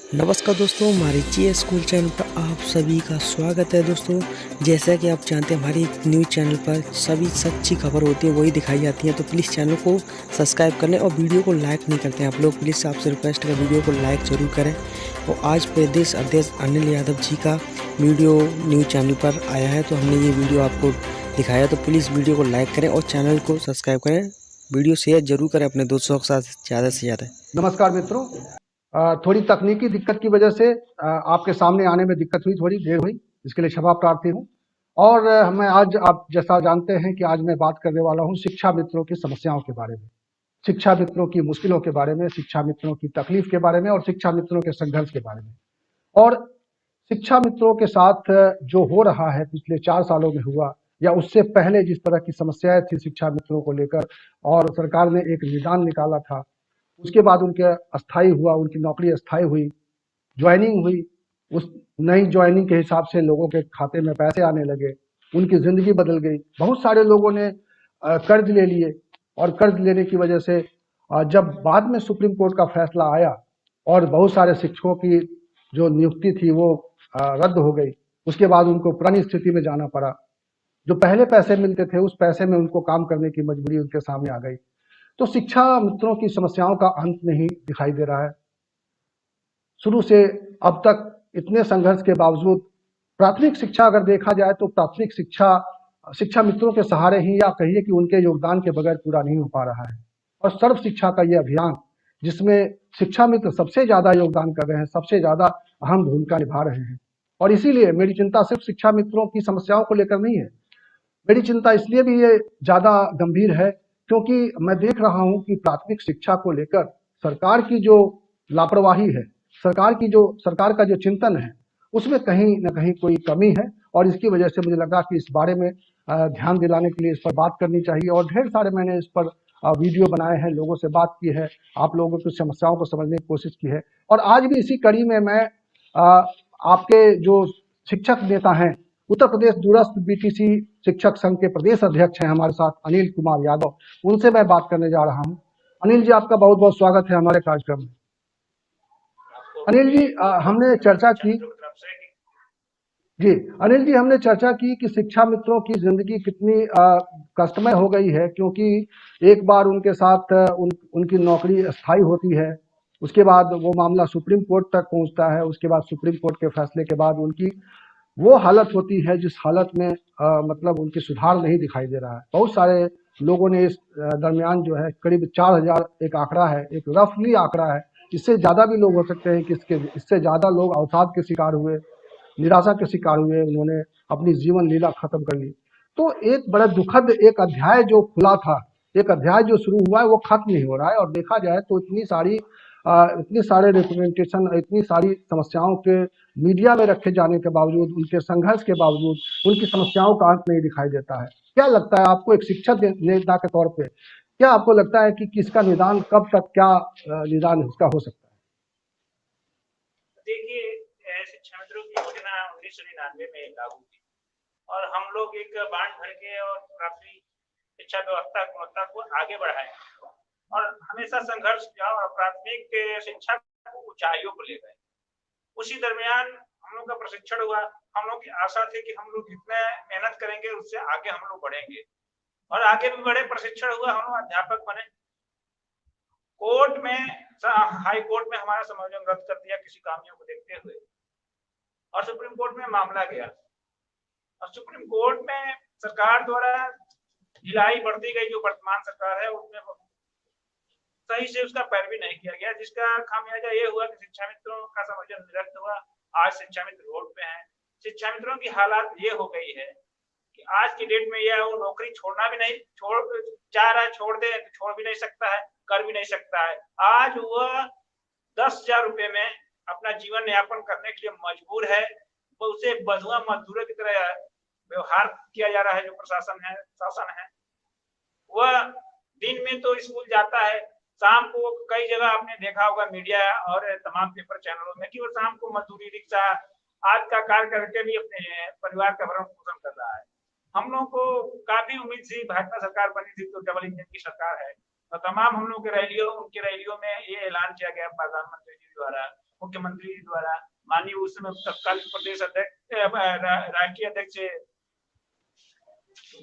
नमस्कार दोस्तों, हमारे जीएस स्कूल चैनल पर आप सभी का स्वागत है। दोस्तों, जैसा कि आप जानते हैं, हमारे न्यूज़ चैनल पर सभी सच्ची खबर होती है वही दिखाई जाती है। तो प्लीज़ चैनल को सब्सक्राइब कर लें और वीडियो को लाइक नहीं करते हैं आप लोग, प्लीज़ आपसे रिक्वेस्ट है वीडियो को लाइक ज़रूर करें। और आज प्रदेश अध्यक्ष अनिल यादव जी का वीडियो न्यूज़ चैनल पर आया है, तो हमने ये वीडियो आपको दिखाया। तो प्लीज़ वीडियो को लाइक करें और चैनल को सब्सक्राइब करें। वीडियो शेयर ज़रूर करें अपने दोस्तों के साथ ज़्यादा से ज़्यादा। नमस्कार मित्रों, थोड़ी तकनीकी दिक्कत की वजह से आपके सामने आने में दिक्कत हुई, थोड़ी देर हुई, इसके लिए क्षमा प्रार्थी हूँ। और मैं आज, आप जैसा जानते हैं कि आज मैं बात करने वाला हूँ शिक्षा मित्रों की समस्याओं के बारे में, शिक्षा मित्रों की मुश्किलों के बारे में, शिक्षा मित्रों की तकलीफ के बारे में और शिक्षा मित्रों के संघर्ष के बारे में। और शिक्षा मित्रों के साथ जो हो रहा है पिछले 4 सालों में हुआ, या उससे पहले जिस तरह की समस्याएं थी शिक्षा मित्रों को लेकर, और सरकार ने एक निदान निकाला था, उसके बाद उनके अस्थायी हुआ, उनकी नौकरी अस्थायी हुई, ज्वाइनिंग हुई, उस नई ज्वाइनिंग के हिसाब से लोगों के खाते में पैसे आने लगे, उनकी ज़िंदगी बदल गई। बहुत सारे लोगों ने कर्ज ले लिए, और कर्ज लेने की वजह से जब बाद में सुप्रीम कोर्ट का फैसला आया और बहुत सारे शिक्षकों की जो नियुक्ति थी वो रद्द हो गई, उसके बाद उनको पुरानी स्थिति में जाना पड़ा। जो पहले पैसे मिलते थे उस पैसे में उनको काम करने की मजबूरी उनके सामने आ गई। तो शिक्षा मित्रों की समस्याओं का अंत नहीं दिखाई दे रहा है। शुरू से अब तक इतने संघर्ष के बावजूद प्राथमिक शिक्षा अगर देखा जाए तो प्राथमिक शिक्षा शिक्षा मित्रों के सहारे ही, या कहिए कि उनके योगदान के बगैर पूरा नहीं हो पा रहा है। और सर्व शिक्षा का ये अभियान, जिसमें शिक्षा मित्र सबसे ज्यादा योगदान कर रहे हैं, सबसे ज्यादा अहम भूमिका निभा रहे हैं। और इसीलिए मेरी चिंता सिर्फ शिक्षा मित्रों की समस्याओं को लेकर नहीं है। मेरी चिंता इसलिए भी ये ज्यादा गंभीर है क्योंकि मैं देख रहा हूं कि प्राथमिक शिक्षा को लेकर सरकार की जो लापरवाही है, सरकार का जो चिंतन है, उसमें कहीं ना कहीं कोई कमी है। और इसकी वजह से मुझे लगा कि इस बारे में ध्यान दिलाने के लिए इस पर बात करनी चाहिए। और ढेर सारे मैंने इस पर वीडियो बनाए हैं, लोगों से बात की है, आप लोगों की समस्याओं को समझने की कोशिश की है। और आज भी इसी कड़ी में मैं आपके जो शिक्षक नेता हैं, उत्तर प्रदेश दूरस्थ बीटीसी शिक्षक संघ के प्रदेश अध्यक्ष हैं हमारे साथ अनिल कुमार यादव, उनसे मैं बात करने जा रहा हूं। अनिल जी, आपका बहुत बहुत स्वागत है हमारे कार्यक्रम में। अनिल जी, हमने चर्चा की जी अनिल जी, हमने चर्चा की कि शिक्षा मित्रों की जिंदगी कितनी कष्टमय हो गई है, क्योंकि एक बार उनके साथ उनकी नौकरी अस्थायी होती है, उसके बाद वो मामला सुप्रीम कोर्ट तक पहुंचता है, उसके बाद सुप्रीम कोर्ट के फैसले के बाद उनकी वो हालत होती है जिस हालत में मतलब उनकी सुधार नहीं दिखाई दे रहा है। बहुत सारे लोगों ने इस दरमियान जो है करीब 4,000 एक आंकड़ा है, एक रफली आंकड़ा है, इससे ज़्यादा भी लोग हो सकते हैं कि इससे ज़्यादा लोग अवसाद के शिकार हुए, निराशा के शिकार हुए, उन्होंने अपनी जीवन लीला खत्म कर ली। तो एक बड़ा दुखद एक अध्याय जो खुला था, एक अध्याय जो शुरू हुआ है, वो खत्म नहीं हो रहा है। और देखा जाए तो इतनी सारे रिप्रेजेंटेशन, इतनी सारी समस्याओं के मीडिया में रखे जाने के बावजूद, उनके संघर्ष के बावजूद, उनकी समस्याओं का अंत नहीं दिखाई देता है। क्या लगता है आपको, एक शिक्षक नेता के तौर पे, क्या आपको लगता है कि किसका निदान कब तक, क्या निदान इसका हो सकता है? देखिए, शिक्षा मित्रों की योजना 1999 में लागू की और हम लोग एक बांध भर के और काफी शिक्षा व्यवस्था गुणवत्ता को आगे बढ़ाए और हमेशा संघर्ष किया और प्राथमिक शिक्षा को ऊंचाइयों को ले गए। उसी दरमियान हम लोग का प्रशिक्षण हुआ। हम लोग की आशा थी कि हम लोग जितने मेहनत करेंगे उससे आगे हम लोग बढ़ेंगे और आगे भी बढ़े। प्रशिक्षण हुआ, हम लोग अध्यापक बने। कोर्ट में, हाई कोर्ट में हमारा समायोजन रद्द कर दिया किसी कामियों को देखते हुए, और सुप्रीम कोर्ट में मामला गया और सुप्रीम कोर्ट में सरकार द्वारा ढिलाई बढ़ती गई। जो वर्तमान सरकार है उसमें सही से उसका पैरवी नहीं किया गया, जिसका खामियाजा ये हुआ कि शिक्षा मित्रों का समायोजन निरस्त हुआ। आज शिक्षा मित्र रोड पे हैं। शिक्षा मित्रों की हालात ये हो गई है कि आज की डेट में यह वो नौकरी छोड़ना भी नहीं चाह रहा है, छोड़ दे तो छोड़ भी नहीं सकता है, कर भी नहीं सकता है। आज वह 10,000 रुपए में अपना जीवन यापन करने के लिए मजबूर है। वो उसे बंधुआ मजदूरों की तरह व्यवहार किया जा रहा है। जो प्रशासन है, शासन है, वह दिन में तो स्कूल जाता है, शाम को कई जगह आपने देखा होगा मीडिया और तमाम पेपर चैनलों में कि वो शाम को मजदूरी, रिक्शा आज का कार्य करके भी अपने परिवार का भरण पोषण कर रहा है। हम लोग को काफी उम्मीद थी, भाजपा सरकार बनी थी तो डबल इंजन की सरकार है, तो तमाम हम लोग के रैलियों, उनकी रैलियों में ये ऐलान किया गया प्रधानमंत्री जी द्वारा मुख्यमंत्री द्वारा, माननीय उस समय तत्कालीन प्रदेश अध्यक्ष राष्ट्रीय अध्यक्ष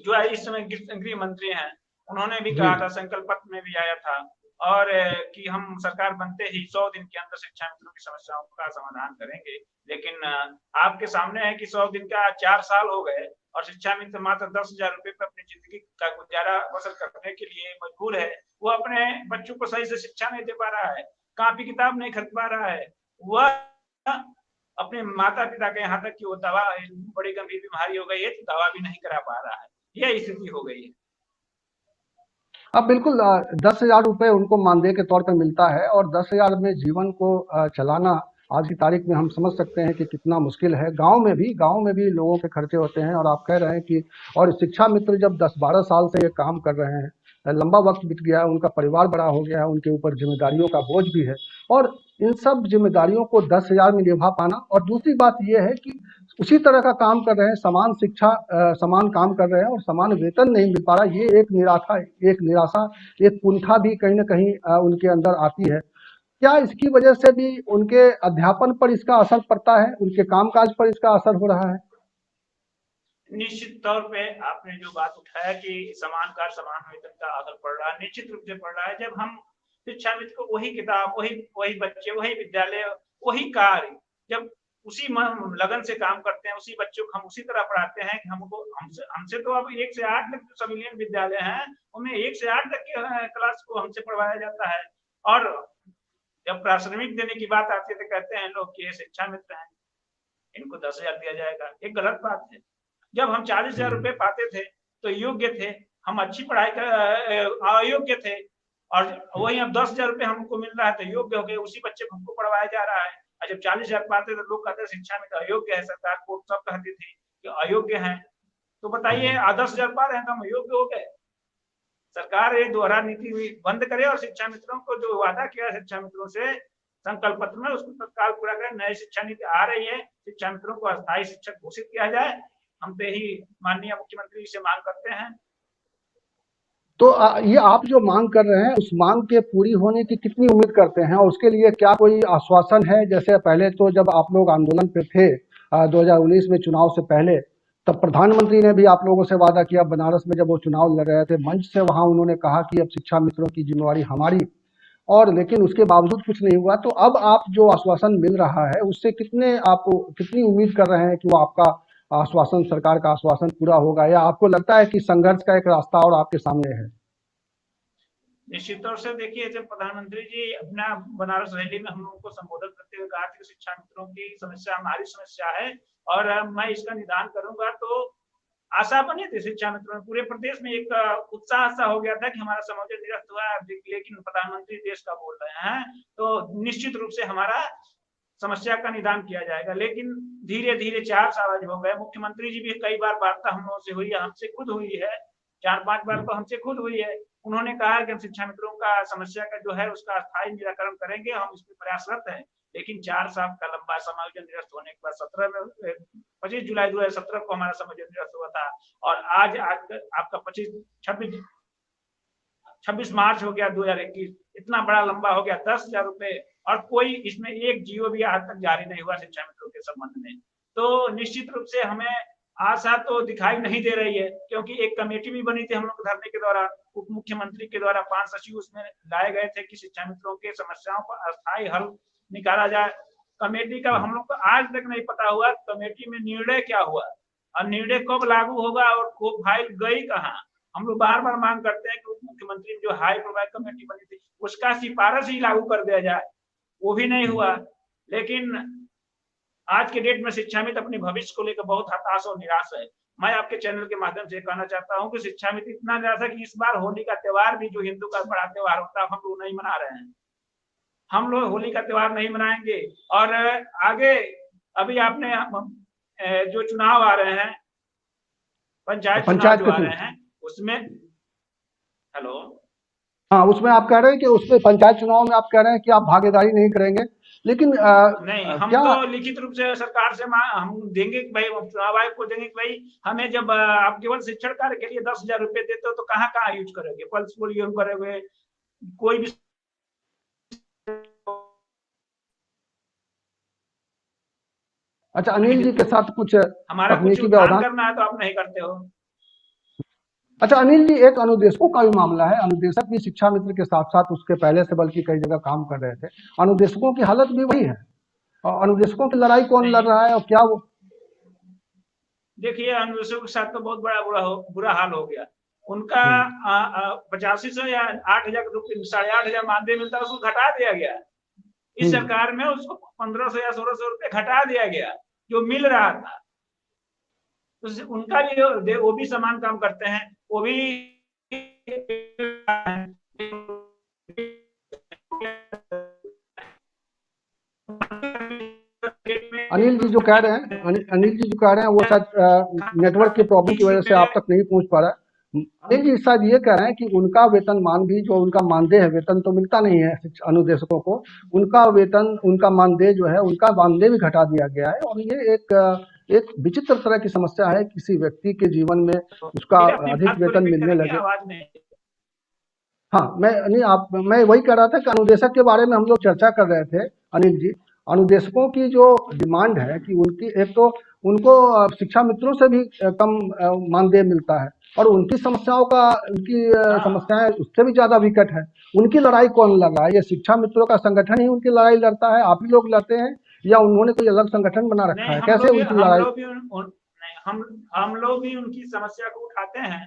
जो इस समय गृह मंत्री हैं, उन्होंने भी कहा था, संकल्प पत्र में भी आया था, और कि हम सरकार बनते ही 100 दिन के अंदर शिक्षा मित्रों की समस्याओं का समाधान करेंगे। लेकिन आपके सामने है कि 100 दिन का 4 साल हो गए और शिक्षा मित्र मात्र 10,000 रुपए पर अपनी जिंदगी का गुजारा बसर करने के लिए मजबूर है। वो अपने बच्चों को सही से शिक्षा नहीं दे पा रहा है, कापी किताब नहीं खरीद पा रहा है, वह अपने माता पिता के यहाँ तक कि वो दवा, बड़ी गंभीर बीमारी हो गई है तो दवा भी नहीं करा पा रहा है। यह स्थिति हो गई है। अब बिल्कुल 10,000 रुपए उनको मानदेय के तौर पर मिलता है, और 10,000 में जीवन को चलाना आज की तारीख में हम समझ सकते हैं कि कितना मुश्किल है। गांव में भी लोगों के खर्चे होते हैं, और आप कह रहे हैं कि और शिक्षा मित्र जब 10-12 साल से ये काम कर रहे हैं, लंबा वक्त बीत गया है, उनका परिवार बड़ा हो गया है, उनके ऊपर जिम्मेदारियों का बोझ भी है, और इन सब जिम्मेदारियों को 10,000 में निभा पाना, और दूसरी बात यह है कि उसी तरह का काम कर रहे हैं, समान शिक्षा समान काम कर रहे हैं और समान वेतन नहीं मिल पा रहा। ये एक निराशा, एक कुंठा भी कहीं ना कहीं उनके अंदर आती है। क्या इसकी वजह से भी उनके अध्यापन पर इसका असर पड़ता है, उनके कामकाज पर इसका असर हो रहा है? निश्चित तौर पे आपने जो बात उठाया कि समान कार्य समान वेतन का असर पड़ रहा है, निश्चित रूप से पड़ रहा है। जब हम शिक्षा मित्र को वही किताब, वही बच्चे, वही विद्यालय, वही कार्य, जब उसी लगन से काम करते हैं, उसी बच्चों को हम उसी तरह पढ़ाते हैं कि हमसे तो अब 1 से 8 तक जो संविलियन विद्यालय हैं, उनमें 1 से 8 तक के क्लास को हमसे पढ़वाया जाता है, और जब प्राथमिक देने की बात आती है तो कहते हैं लोग कि ये शिक्षा मित्र हैं, इनको 10,000 दिया जाएगा। एक गलत बात है। जब हम 40,000 रुपए पाते थे तो योग्य थे, हम अच्छी पढ़ाई कर अयोग्य थे, और वही अब 10,000 रुपए हमको मिल रहा है तो योग्य हो गए, उसी बच्चे को हमको पढ़वाया जा रहा है। और जब 40,000 पाते तो लोग कहते शिक्षा में तो अयोग्य है, सरकार को सब कहती थी कि अयोग्य है। तो बताइए 10,000 पा रहे हैं तो हम अयोग्य हो गए। सरकार ये दोहरा नीति बंद करे और शिक्षा मित्रों को जो वादा किया शिक्षा मित्रों से संकल्प पत्र में, उसको तत्काल पूरा करें। नई शिक्षा नीति आ रही है, शिक्षा मित्रों को अस्थायी शिक्षक घोषित किया जाए। हम पे ही माननीय मुख्यमंत्री से मांग करते हैं। तो ये आप जो मांग कर रहे हैं, उस मांग के पूरी होने की कितनी उम्मीद करते हैं, और उसके लिए क्या कोई आश्वासन है? जैसे पहले तो जब आप लोग आंदोलन पे थे 2019 में चुनाव से पहले, तब प्रधानमंत्री ने भी आप लोगों से वादा किया, बनारस में जब वो चुनाव लड़ रहे थे मंच से, वहां उन्होंने कहा कि अब शिक्षा मित्रों की जिम्मेवारी हमारी, और लेकिन उसके बावजूद कुछ नहीं हुआ। तो अब आप जो आश्वासन मिल रहा है उससे कितनी उम्मीद कर रहे हैं कि वो आपका आश्वासन, सरकार का आश्वासन पूरा होगा, या आपको लगता है कि संघर्ष का एक रास्ता और आपके सामने है? निश्चित तौर से देखिए, जब प्रधानमंत्री जी अपना बनारस रैली में हम लोगों को संबोधित करते हुए कहा कि शिक्षा मित्रों की समस्या हमारी समस्या है और मैं इसका निदान करूंगा, तो आशा बनी थी शिक्षा मित्रों में। पूरे प्रदेश में एक उत्साह सा हो गया था कि हमारा समझौता निरस्त हुआ है, लेकिन प्रधानमंत्री देश का बोल रहे हैं तो निश्चित रूप से हमारा समस्या का निदान किया जाएगा। लेकिन धीरे धीरे 4 साल हो गए, मुख्यमंत्री जी भी कई बार वार्ता हम लोगों से हुई है, हमसे खुद हुई है, 4-5 बार तो हमसे खुद हुई है। उन्होंने कहा कि हम शिक्षा मित्रों का समस्या का जो है उसका स्थायी निराकरण करेंगे, हम इसमें प्रयासरत हैं। लेकिन 4 साल का लंबा समायोजन निरस्त होने के बाद 25 जुलाई 2017 को हमारा समायोजन निरस्त हुआ था, और आज आपका 26 मार्च हो गया 2021। इतना बड़ा लंबा हो गया, 10,000 रुपए, और कोई इसमें एक जीओ भी आज तक जारी नहीं हुआ शिक्षा मित्रों के संबंध में। तो निश्चित रूप से हमें आशा तो दिखाई नहीं दे रही है, क्योंकि एक कमेटी भी बनी थी हम लोग धरने के दौरान, उप मुख्यमंत्री के द्वारा 5 सचिव उसमें लाए गए थे कि शिक्षा मित्रों के समस्याओं का अस्थायी हल निकाला जाए। कमेटी का हम लोग को आज तक नहीं पता हुआ कमेटी में निर्णय क्या हुआ और निर्णय कब लागू होगा और वो फाइल गई कहाँ। हम लोग बार बार मांग करते हैं कि उप मुख्यमंत्री जो हाई प्रोफाइल कमेटी बनी थी उसका सिफारिश ही लागू कर दिया जाए, वो भी नहीं हुआ। लेकिन आज के डेट में शिक्षा मित्र अपने भविष्य को लेकर बहुत हताश और निराश है। मैं आपके चैनल के माध्यम से कहना चाहता हूं कि शिक्षा मित्र इतना निराश है कि इस बार होली का त्योहार भी, जो हिंदू का बड़ा त्योहार होता है, हम लोग नहीं मना रहे हैं। हम लोग होली का त्योहार नहीं मनाएंगे। और आगे अभी आपने जो चुनाव आ रहे हैं, पंचायत चुनाव जो आ रहे हैं, उसमें हेलो, हाँ, उसमें आप कह रहे हैं कि उसमें पंचायत चुनाव में आप कह रहे हैं कि आप भागीदारी नहीं करेंगे, लेकिन नहीं, हम तो लिखित रूप से सरकार से हम देंगे कि भाई, चुनाव आयोग को देंगे कि भाई हमें जब आप केवल शिक्षण कार्य के लिए 10,000 रुपए देते हो तो कहाँ कहाँ यूज करोगे, पल्स पोलियो करोगे, कोई भी अच्छा, अनिल जी के साथ कुछ हमारा कुछ तकनीकी उत्थान व्यवधान। करना है तो आप नहीं करते हो। अच्छा अनिल जी, एक अनुदेशकों का भी मामला है। अनुदेशक भी शिक्षा मित्र के साथ साथ उसके पहले से बल्कि कई जगह काम कर रहे थे। अनुदेशकों की हालत भी वही है, और अनुदेशकों की लड़ाई कौन लड़ नहीं, रहा है और क्या वो। देखिए अनुदेशों के साथ तो बहुत बुरा हाल हो गया। उनका हम्म, 8500 या 8000 रुपये, 8500 मानदेय मिलता है, उसको घटा दिया गया। इस हम्म। सरकार में उसको 1500 या 1600 रुपये घटा दिया गया, जो मिल रहा था। तो उनका भी, वो भी समान काम करते हैं, वो भी अनिल जी जो कह रहे हैं, अनिल जी जो कह रहे हैं वो शायद नेटवर्क की प्रॉब्लम की वजह से आप तक नहीं पहुंच पा रहा है। अनिल जी शायद ये कह रहे हैं कि उनका वेतनमान भी, जो उनका मानदेय है, वेतन तो मिलता नहीं है अनुदेशकों को, उनका वेतन, उनका मानदेय जो है, उनका मानदेय भी घटा दिया गया है। और ये एक विचित्र तरह की समस्या है, किसी व्यक्ति के जीवन में उसका मेरी अपनी अधिक बात को वेतन रिपीट मिलने करेंगे, लगे। आवाज नहीं। हाँ, मैं वही कह रहा था कि अनुदेशक के बारे में हम लोग चर्चा कर रहे थे अनिल जी। अनुदेशकों की जो डिमांड है कि उनकी, एक तो उनको शिक्षा मित्रों से भी कम मानदेय मिलता है, और उनकी समस्याओं का, उनकी हाँ, समस्याएं उससे भी ज्यादा विकट है। उनकी लड़ाई कौन लड़ रहा है? ये शिक्षा मित्रों का संगठन ही उनकी लड़ाई लड़ता है, आप ही लोग लड़ते हैं, या उन्होंने कोई अलग संगठन बना रखा नहीं, है? कैसे उनकी लड़ाई? नहीं, हम लोग भी उनकी समस्या को उठाते हैं।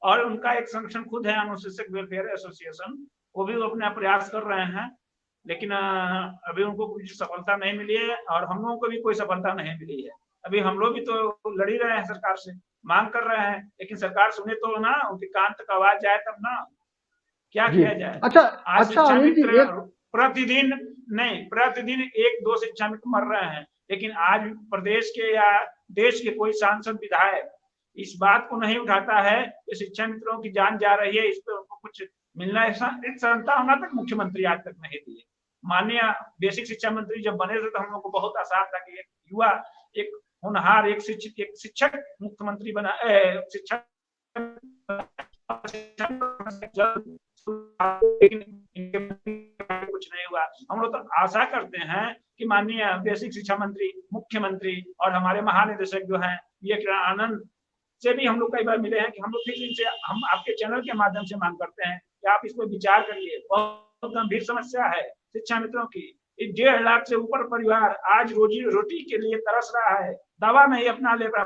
और उनका एक संगठन खुद है, अनुशिक्षक वेलफेयर एसोसिएशन, वो भी अपना प्रयास कर रहे हैं। लेकिन अभी उनको कुछ सफलता नहीं मिली है, और हम लोगों को भी कोई सफलता नहीं मिली है। अभी हम लोग भी तो लड़ ही रहे हैं सरकार से, मांग कर रहे हैं, लेकिन सरकार सुने तो ना, उनके कान तक आवाज जाए तब ना। क्या जी। किया जाए? अच्छा। आज अच्छा शिक्षा अनिल जी, मित्र एक। प्रतिदिन, नहीं, प्रतिदिन 1-2 शिक्षा मित्र मर रहे हैं, लेकिन आज प्रदेश के या देश के कोई सांसद विधायक इस बात को नहीं उठाता है कि शिक्षा मित्रों की जान जा रही है, इस पर उनको कुछ मिलना है। एक संतावना तक मुख्यमंत्री आज तक नहीं दिए। माननीय बेसिक शिक्षा मंत्री जब बने थे तो हम लोग को बहुत आसान था कि एक युवा, एक होनहार, एक शिक्षक मुख्यमंत्री बना, शिक्षक कुछ नहीं हुआ। हम लोग तो आशा करते हैं कि माननीय बेसिक शिक्षा मंत्री, मुख्यमंत्री और हमारे महानिदेशक जो हैं ये आनंद से भी हम लोग कई बार मिले हैं, कि हम लोग फिर इनसे, हम आपके चैनल के माध्यम से मांग करते हैं कि आप इस पर विचार करिए। बहुत गंभीर समस्या है शिक्षा मित्रों की। 1.5 लाख से ऊपर परिवार आज रोजी रोटी के लिए तरस रहा है, दवा नहीं अपना ले रहा,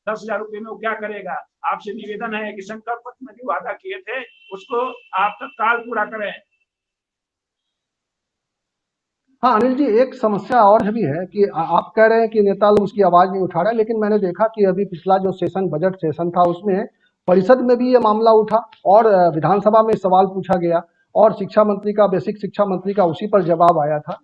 10,000 रुपये में वो क्या करेगा? आपसे निवेदन है कि संकल्प पत्र में जो वादा किए थे उसको आप तत्काल पूरा करें। हाँ अनिल जी, एक समस्या और भी है कि आप कह रहे हैं कि नेता लोग उसकी आवाज नहीं उठा रहे, लेकिन मैंने देखा कि अभी पिछला जो सेशन, बजट सेशन था, उसमें परिषद में भी ये मामला उठा, और विधानसभा में सवाल पूछा गया, और शिक्षा मंत्री का, बेसिक शिक्षा मंत्री का उसी पर जवाब आया था।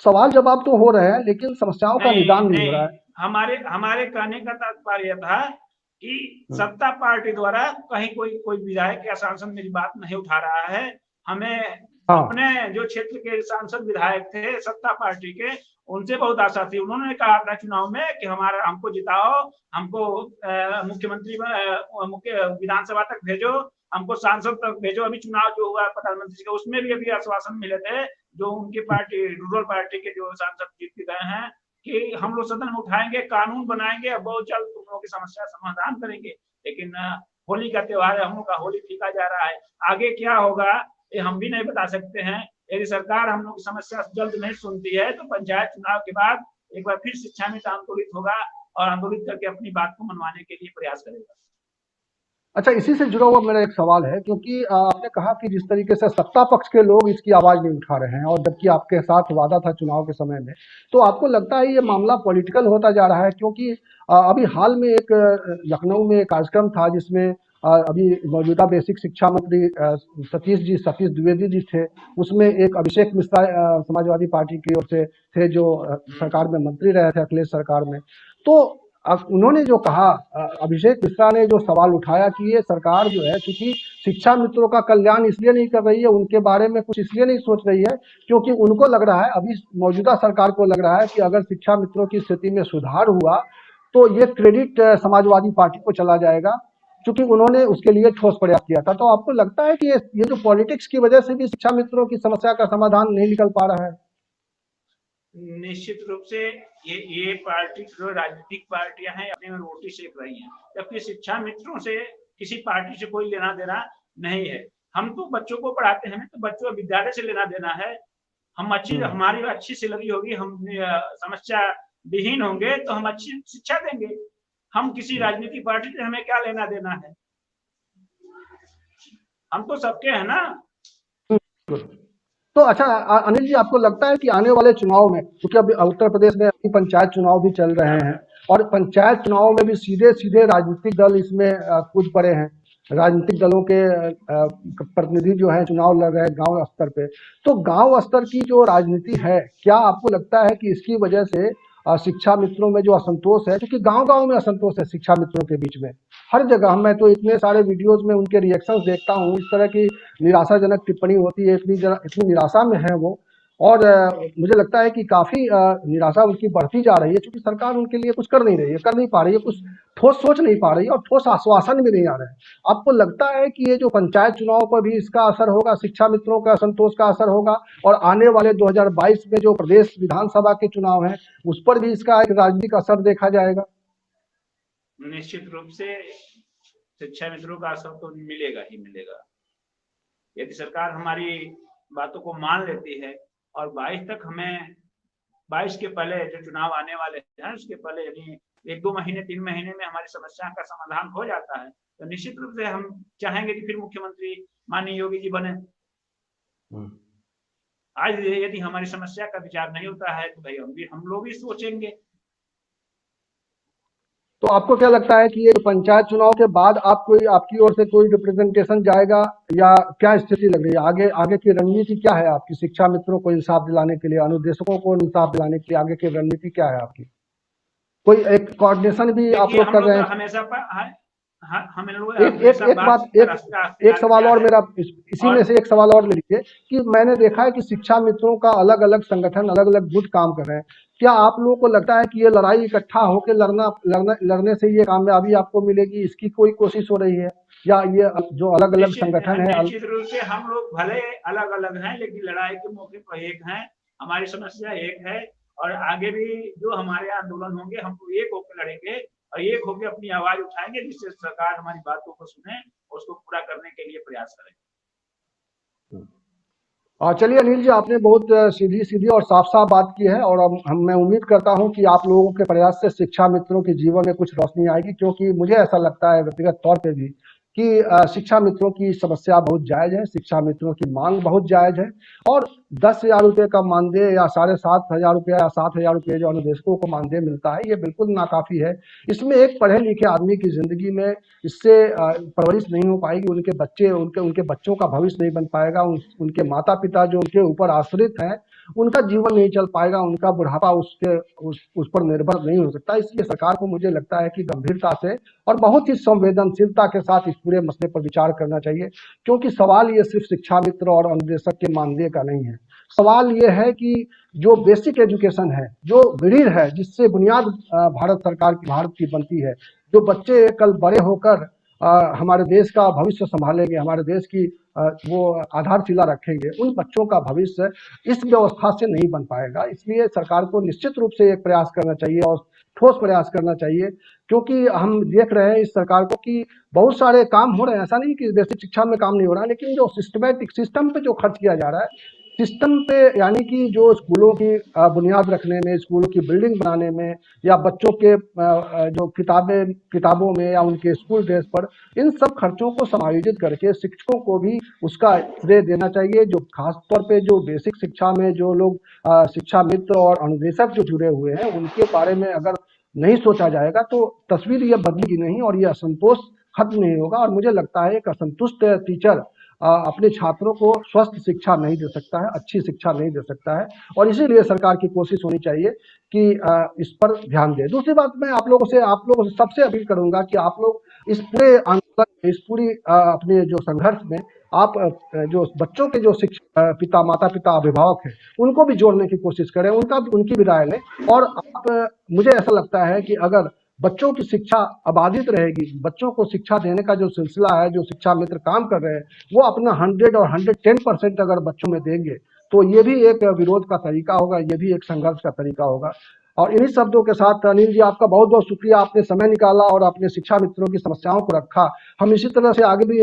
सवाल जवाब तो हो रहे हैं, लेकिन समस्याओं का नहीं, निदान नहीं हो रहा नहीं, है। हमारे हमारे कहने का तात्पर्य था कि हम्म, सत्ता पार्टी द्वारा कहीं कोई कोई विधायक या सांसद मेरी बात नहीं उठा रहा है। हमें हाँ। अपने जो क्षेत्र के सांसद विधायक थे सत्ता पार्टी के, उनसे बहुत आशा थी। उन्होंने कहा था चुनाव में कि हमारा, हमको जिताओ, हमको मुख्यमंत्री, मुख्य विधानसभा तक भेजो, हमको सांसद तक भेजो। अभी चुनाव जो हुआ प्रधानमंत्री का, उसमें भी अभी आश्वासन मिले थे, जो उनकी पार्टी, रूरल पार्टी के जो सांसद जीत गए हैं, कि हम लोग सदन में उठाएंगे, कानून बनाएंगे, बहुत जल्द तुम लोगों की समस्या समाधान करेंगे। लेकिन होली का त्योहार है, हम लोग का होली फीका जा रहा है। आगे क्या होगा ये हम भी नहीं बता सकते हैं। यदि सरकार हम लोग की समस्या जल्द नहीं सुनती है तो पंचायत चुनाव के बाद एक बार फिर शिक्षा में आंदोलित होगा, और आंदोलित करके अपनी बात को मनवाने के लिए प्रयास करेगा। अच्छा, इसी से जुड़ा हुआ मेरा एक सवाल है, क्योंकि आपने कहा कि जिस तरीके से सत्ता पक्ष के लोग इसकी आवाज नहीं उठा रहे हैं, और जबकि आपके साथ वादा था चुनाव के समय में, तो आपको लगता है ये मामला पॉलिटिकल होता जा रहा है? क्योंकि अभी हाल में एक लखनऊ में एक कार्यक्रम था, जिसमें अभी मौजूदा बेसिक शिक्षा मंत्री सतीश द्विवेदी जी थे, उसमें एक अभिषेक मिश्रा समाजवादी पार्टी की ओर से थे, जो सरकार में मंत्री रहे थे, अखिलेश सरकार में। तो अब उन्होंने जो कहा, अभिषेक मिश्रा ने जो सवाल उठाया कि ये सरकार जो है, क्योंकि शिक्षा मित्रों का कल्याण इसलिए नहीं कर रही है, उनके बारे में कुछ इसलिए नहीं सोच रही है, क्योंकि उनको लग रहा है, अभी मौजूदा सरकार को लग रहा है कि अगर शिक्षा मित्रों की स्थिति में सुधार हुआ तो ये क्रेडिट समाजवादी पार्टी को चला जाएगा, क्योंकि उन्होंने उसके लिए ठोस प्रयास किया था। तो आपको लगता है कि ये जो पॉलिटिक्स की वजह से भी शिक्षा मित्रों की समस्या का समाधान नहीं निकल पा रहा है? निश्चित रूप से ये पार्टी जो राजनीतिक पार्टियां हैं अपने में रोटी सेक रही हैं, जबकि शिक्षा मित्रों से किसी पार्टी से कोई लेना देना नहीं है। हम तो बच्चों को पढ़ाते हैं, तो बच्चों विद्यालय से लेना देना है। हम हमारी अच्छी सैलरी होगी, हम समस्या विहीन होंगे तो हम अच्छी शिक्षा देंगे। हम किसी राजनीतिक पार्टी से हमें क्या लेना देना है? हम तो सबके हैं ना। तो अच्छा अनिल जी, आपको लगता है कि आने वाले चुनाव में, क्योंकि अभी उत्तर प्रदेश में अभी पंचायत चुनाव भी चल रहे हैं और पंचायत चुनाव में भी सीधे सीधे राजनीतिक दल इसमें कूद पड़े हैं, राजनीतिक दलों के प्रतिनिधि जो है चुनाव लड़ रहे हैं गांव स्तर पे, तो गांव स्तर की जो राजनीति है, क्या आपको लगता है कि इसकी वजह से शिक्षा मित्रों में जो असंतोष है, क्योंकि गांव गांव में असंतोष है शिक्षा मित्रों के बीच में, हर जगह मैं तो इतने सारे वीडियोज में उनके रिएक्शंस देखता हूँ, इस तरह की निराशाजनक टिप्पणी होती है, इतनी निराशा में है वो, और मुझे लगता है कि काफी निराशा उनकी बढ़ती जा रही है, क्योंकि सरकार उनके लिए कुछ कर नहीं रही है, कर नहीं पा रही है, कुछ ठोस सोच नहीं पा रही है और ठोस आश्वासन भी नहीं आ रहे हैं। आपको लगता है कि ये जो पंचायत चुनाव पर भी इसका असर होगा, शिक्षा मित्रों का असंतोष का असर होगा, और आने वाले 2022 में जो प्रदेश विधानसभा के चुनाव हैं उस पर भी इसका एक राजनीतिक असर देखा जाएगा? निश्चित रूप से शिक्षा मित्रों का असर तो मिलेगा ही मिलेगा। यदि सरकार हमारी बातों को मान लेती है और 22 तक हमें 22 के पहले जो चुनाव आने वाले हैं उसके पहले यदि 1-2 महीने 3 महीने में हमारी समस्या का समाधान हो जाता है तो निश्चित रूप से हम चाहेंगे कि फिर मुख्यमंत्री माननीय योगी जी बने। आज यदि हमारी समस्या का विचार नहीं होता है तो भाई हम लोग भी सोचेंगे। तो आपको क्या लगता है कि ये पंचायत चुनाव के बाद आपकी ओर से कोई रिप्रेजेंटेशन जाएगा, या क्या स्थिति लग रही है? आगे की रणनीति क्या है आपकी शिक्षा मित्रों को इंसाफ दिलाने के लिए, अनुदेशकों को इंसाफ दिलाने के लिए आगे की रणनीति क्या है आपकी? कोई एक कोऑर्डिनेशन भी आप लोग कर रहे हैं? हमेशा हम लोग एक सवाल और मेरा इसी में से एक सवाल और ले लीजिए कि मैंने देखा है कि शिक्षा मित्रों का अलग अलग संगठन, अलग अलग गुट काम कर रहे हैं। क्या आप लोगों को लगता है कि ये लड़ाई इकट्ठा होकर लड़ने से ये कामयाबी आपको मिलेगी, इसकी कोई कोशिश हो रही है, या ये जो अलग अलग संगठन है? निश्चित रूप से हम लोग भले अलग अलग हैं लेकिन लड़ाई के मौके पर एक हैं, हमारी समस्या एक है और आगे भी जो हमारे आंदोलन होंगे हम एक होकर लड़ेंगे और एक होकर अपनी आवाज उठाएंगे जिससे सरकार हमारी बातों को सुने और उसको पूरा करने के लिए प्रयास करें। चलिए अनिल जी, आपने बहुत सीधी और साफ साफ बात की है, और मैं उम्मीद करता हूं कि आप लोगों के प्रयास से शिक्षा मित्रों के जीवन में कुछ रोशनी आएगी, क्योंकि मुझे ऐसा लगता है व्यक्तिगत तौर पे भी कि शिक्षा मित्रों की समस्या बहुत जायज़ है, शिक्षा मित्रों की मांग बहुत जायज़ है, और 10,000 रुपये का मानदेय या 7,500 रुपये या 7,000 रुपये जो अनुदेशकों को मानदेय मिलता है, ये बिल्कुल नाकाफ़ी है। इसमें एक पढ़े लिखे आदमी की ज़िंदगी में इससे परवरिश नहीं हो पाएगी, उनके बच्चों का भविष्य नहीं बन पाएगा, उनके माता पिता जो उनके ऊपर आश्रित हैं उनका जीवन नहीं चल पाएगा, उनका बुढ़ापा उस पर निर्भर नहीं हो सकता। इसलिए सरकार को मुझे लगता है कि गंभीरता से और बहुत ही संवेदनशीलता के साथ इस पूरे मसले पर विचार करना चाहिए, क्योंकि सवाल ये सिर्फ शिक्षा मित्र और अनुदेशक के मानदेय का नहीं है। सवाल ये है कि जो बेसिक एजुकेशन है, जो रीढ़ है, जिससे बुनियाद भारत की बनती है, जो बच्चे कल बड़े होकर हमारे देश का भविष्य संभालेंगे, हमारे देश की वो आधारशिला रखेंगे, उन बच्चों का भविष्य इस व्यवस्था से नहीं बन पाएगा। इसलिए सरकार को निश्चित रूप से एक प्रयास करना चाहिए और ठोस प्रयास करना चाहिए, क्योंकि हम देख रहे हैं इस सरकार को कि बहुत सारे काम हो रहे हैं, ऐसा नहीं कि बेसिक शिक्षा में काम नहीं हो रहा है, लेकिन जो सिस्टमैटिक सिस्टम पे जो खर्च किया जा रहा है, सिस्टम पे, यानी कि जो स्कूलों की बुनियाद रखने में, स्कूलों की बिल्डिंग बनाने में, या बच्चों के जो किताबों में या उनके स्कूल ड्रेस पर, इन सब खर्चों को समायोजित करके शिक्षकों को भी उसका श्रेय देना चाहिए। जो खासतौर पे जो बेसिक शिक्षा में जो लोग शिक्षा मित्र और अनुदेशक जो जुड़े हुए हैं, उनके बारे में अगर नहीं सोचा जाएगा तो तस्वीर ये बदलेगी नहीं और ये असंतोष खत्म नहीं होगा। और मुझे लगता है एक असंतुष्ट टीचर अपने छात्रों को स्वस्थ शिक्षा नहीं दे सकता है, अच्छी शिक्षा नहीं दे सकता है, और इसीलिए सरकार की कोशिश होनी चाहिए कि इस पर ध्यान दें। दूसरी बात, मैं आप लोगों से सबसे अपील करूंगा कि आप लोग इस पूरे आंदोलन, इस पूरी अपने जो संघर्ष में आप जो बच्चों के जो माता पिता अभिभावक हैं उनको भी जोड़ने की कोशिश करें, उनकी भी राय लें। और मुझे ऐसा लगता है कि अगर बच्चों की शिक्षा अबाधित रहेगी, बच्चों को शिक्षा देने का जो सिलसिला है, जो शिक्षा मित्र काम कर रहे हैं, वो अपना 100 और 110% अगर बच्चों में देंगे तो ये भी एक विरोध का तरीका होगा, ये भी एक संघर्ष का तरीका होगा। और इन्हीं शब्दों के साथ अनिल जी, आपका बहुत बहुत शुक्रिया, आपने समय निकाला और अपने शिक्षा मित्रों की समस्याओं को रखा। हम इसी तरह से आगे भी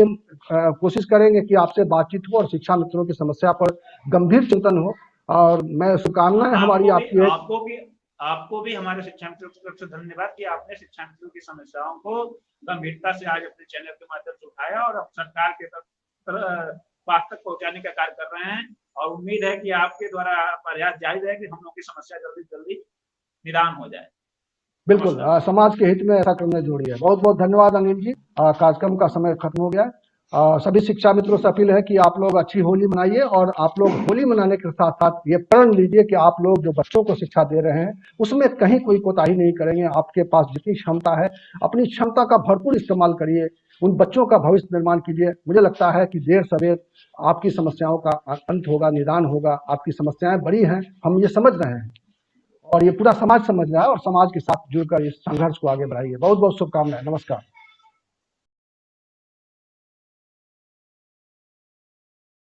कोशिश करेंगे कि आपसे बातचीत हो और शिक्षा मित्रों की समस्या पर गंभीर चिंतन हो। और मैं शुभकामनाएं हमारी आपको भी हमारे शिक्षा मित्रों की तरफ से धन्यवाद कि आपने शिक्षा मित्रों की समस्याओं को गंभीरता से आज अपने चैनल के माध्यम से उठाया और अब सरकार के पास तक पहुंचाने का कार्य कर रहे हैं। और उम्मीद है कि आपके द्वारा प्रयास जारी रहे कि हम लोग की समस्या जल्दी से जल्दी निदान हो जाए। बिल्कुल, समाज के हित में ऐसा करना जरूरी है। बहुत बहुत धन्यवाद अनिल जी। कार्यक्रम का समय खत्म हो गया। सभी शिक्षा मित्रों से अपील है कि आप लोग अच्छी होली मनाइए और आप लोग होली मनाने के साथ साथ ये प्रण लीजिए कि आप लोग जो बच्चों को शिक्षा दे रहे हैं उसमें कहीं कोई कोताही नहीं करेंगे। आपके पास जितनी क्षमता है अपनी क्षमता का भरपूर इस्तेमाल करिए, उन बच्चों का भविष्य निर्माण कीजिए। मुझे लगता है कि देर सवेर आपकी समस्याओं का अंत होगा, निदान होगा। आपकी समस्याएं बड़ी हैं, हम ये समझ रहे हैं और ये पूरा समाज समझ रहा है और समाज के साथ जुड़कर इस संघर्ष को आगे बढ़ाइए। बहुत बहुत शुभकामनाएं। नमस्कार।